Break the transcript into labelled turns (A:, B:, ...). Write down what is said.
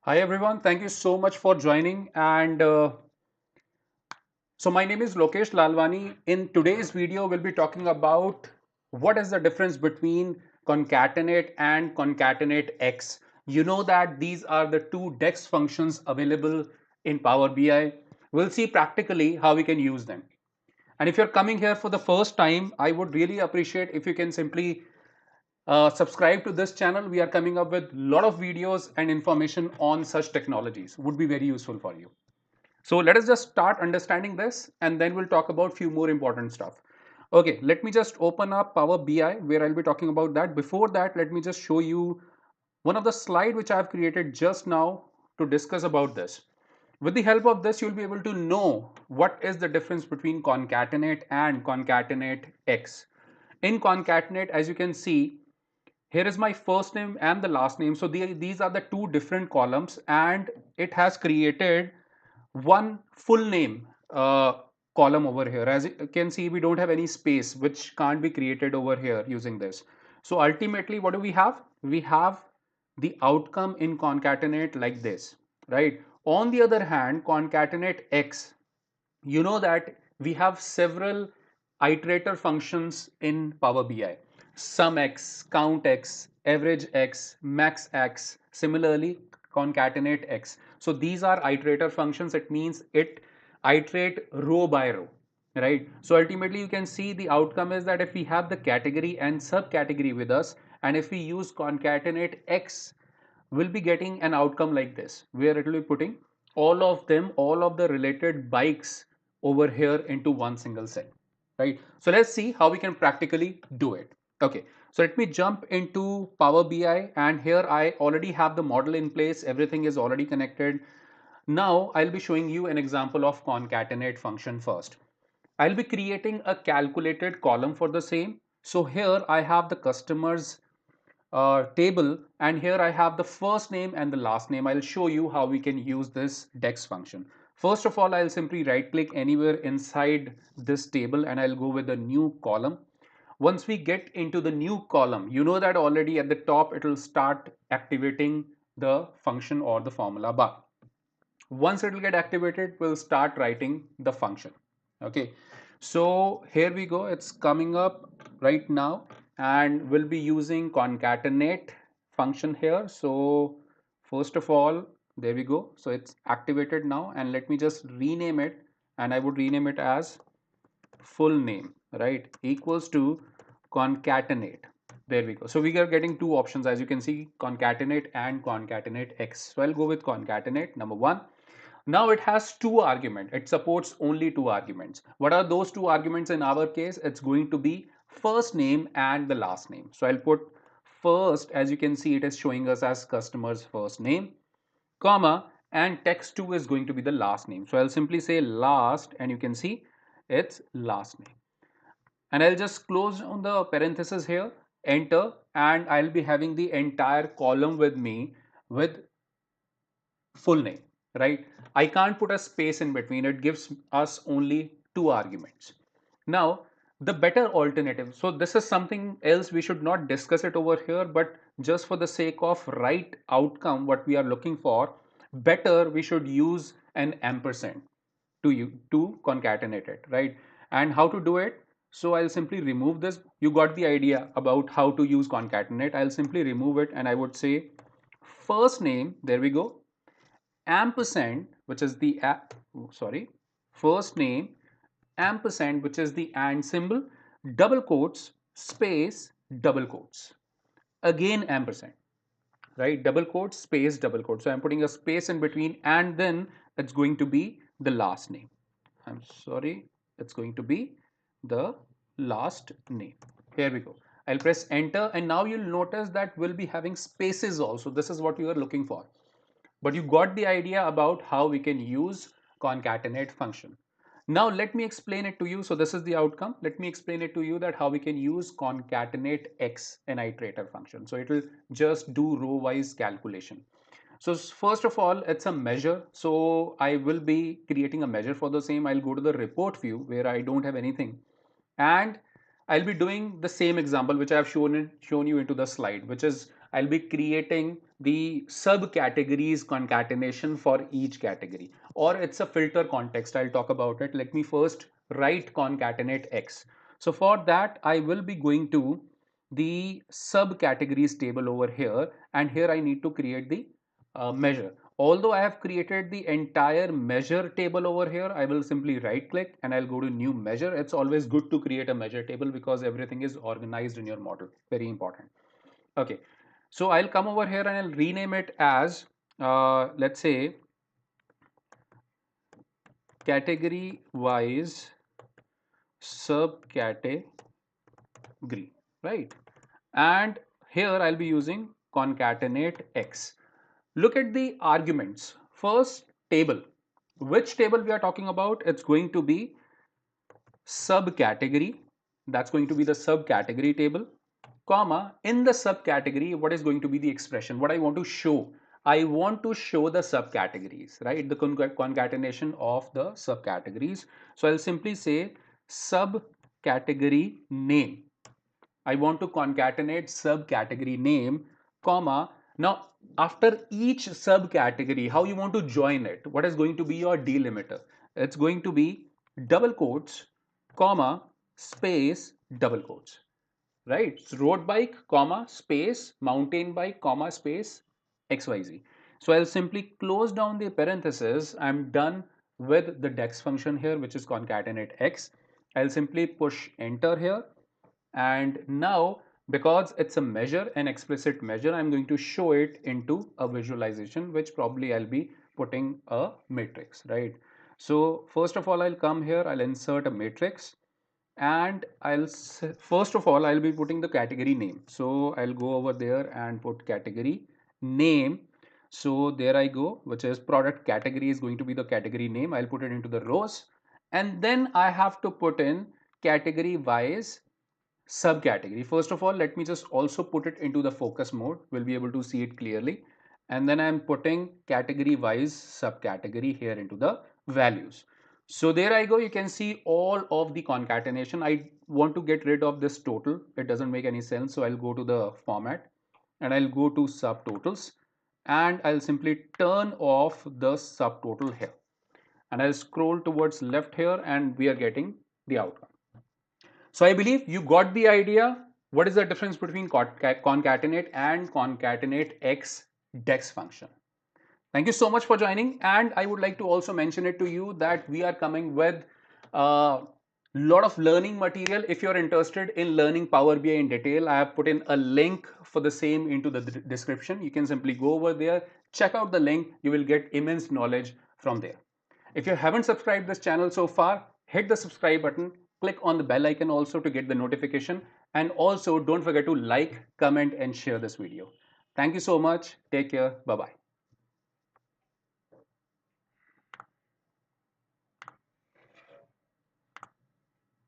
A: Hi everyone, thank you so much for joining. So my name is Lokesh Lalwani. In today's video, we'll be talking about what is the difference between concatenate and ConcatenateX. You know that these are the two DEX functions available in Power BI. We'll see practically how we can use them. And if you're coming here for the first time, I would really appreciate if you can simply subscribe to this channel. We are coming up with a lot of videos and information on such technologies. Would be very useful for you. So let us just start understanding this and then we'll talk about few more important stuff. Okay, let me just open up Power BI where I'll be talking about that. Before that, let me just show you one of the slide which I have created just now to discuss about this. With the help of this, you'll be able to know what is the difference between concatenate and concatenate X. In concatenate, as you can see, here is my first name and the last name. So these are the two different columns and it has created one full name column over here. As you can see, we don't have any space which can't be created over here using this. So ultimately, what do we have? We have the outcome in concatenate like this, right? On the other hand, concatenate X, you know that we have several iterator functions in Power BI. Sum X, count X, average X, max X, similarly concatenate X. So these are iterator functions. It means it iterate row by row, right? So ultimately you can see the outcome is that if we have the category and subcategory with us, and if we use concatenate X, we'll be getting an outcome like this, where it will be putting all of them, all of the related bikes over here into one single cell, right? So let's see how we can practically do it. Okay, so let me jump into Power BI, and here I already have the model in place. Everything is already connected. Now I'll be showing you an example of concatenate function first. I'll be creating a calculated column for the same. So here I have the customers table, and here I have the first name and the last name. I'll show you how we can use this DEX function. First of all, I'll simply right click anywhere inside this table and I'll go with the new column. Once we get into the new column, you know that already at the top it will start activating the function or the formula bar. Once it will get activated, we'll start writing the function. Okay, so here we go, it's coming up right now, and we'll be using concatenate function here. So first of all, there we go, so it's activated now, and let me just rename it, and I would rename it as full name, right, equals to concatenate. There we go. So we are getting two options, as you can see, concatenate and concatenate X. So I'll go with concatenate number one. Now it has two arguments. It supports only two arguments. What are those two arguments in our case? It's going to be first name and the last name. So I'll put first, as you can see, it is showing us as customer's first name, comma, and text2 is going to be the last name. So I'll simply say last, and you can see it's last name. And I'll just close on the parenthesis here, enter, and I'll be having the entire column with me with full name, right? I can't put a space in between. It gives us only two arguments. Now, the better alternative, so this is something else, we should not discuss it over here, but just for the sake of right outcome, what we are looking for, better we should use an ampersand to concatenate it, right? And how to do it? So I'll simply remove this. You got the idea about how to use concatenate. I'll simply remove it and I would say first name, there we go, ampersand, which is the first name, ampersand, which is the and symbol, double quotes, space, double quotes, again ampersand, right? Double quotes, space, double quotes. So I'm putting a space in between, and then it's going to be the last name. I'm sorry, it's going to be the last name. Here we go. I'll press enter, and now you'll notice that we'll be having spaces also. This is what you are looking for. But you got the idea about how we can use concatenate function. Now let me explain it to you. So this is the outcome. Let me explain it to you that how we can use concatenate X, an iterator function. So it will just do row wise calculation. So first of all, it's a measure. So I will be creating a measure for the same. I'll go to the report view where I don't have anything, and I'll be doing the same example which I have shown you into the slide, which is I'll be creating the subcategories concatenation for each category, or it's a filter context. I'll talk about it. Let me first write concatenate X. So for that, I will be going to the subcategories table over here, and here I need to create the measure. Although I have created the entire measure table over here, I will simply right click and I'll go to new measure. It's always good to create a measure table because everything is organized in your model. Very important. Okay, so I'll come over here and I'll rename it as, let's say, category wise subcategory, right? And here I'll be using concatenate X. Look at the arguments. First, table. Which table we are talking about? It's going to be subcategory. That's going to be the subcategory table, comma, in the subcategory, what is going to be the expression? What I want to show? I want to show the subcategories, right? The concatenation of the subcategories. So I'll simply say subcategory name. I want to concatenate subcategory name, comma. Now, after each subcategory, how you want to join it? What is going to be your delimiter? It's going to be double quotes, comma, space, double quotes, right? So road bike, comma, space, mountain bike, comma, space, XYZ. So I'll simply close down the parenthesis. I'm done with the dex function here, which is concatenate X. I'll simply push enter here, and now, because it's a measure, an explicit measure, I'm going to show it into a visualization, which probably I'll be putting a matrix, right? So first of all, I'll come here, I'll insert a matrix, and first of all, I'll be putting the category name. So I'll go over there and put category name. So there I go, which is product category is going to be the category name. I'll put it into the rows, and then I have to put in category wise subcategory. First of all, let me just also put it into the focus mode. We'll be able to see it clearly. And then I'm putting category wise subcategory here into the values. So there I go. You can see all of the concatenation. I want to get rid of this total. It doesn't make any sense. So I'll go to the format and I'll go to subtotals, and I'll simply turn off the subtotal here. And I'll scroll towards left here, and we are getting the outcome. So I believe you got the idea. What is the difference between concatenate and concatenate X dex function? Thank you so much for joining. And I would like to also mention it to you that we are coming with a lot of learning material. If you're interested in learning Power BI in detail, I have put in a link for the same into the description. You can simply go over there, check out the link. You will get immense knowledge from there. If you haven't subscribed this channel so far, hit the subscribe button, click on the bell icon also to get the notification, and also don't forget to like, comment and share this video. Thank you so much. Take care. Bye-bye.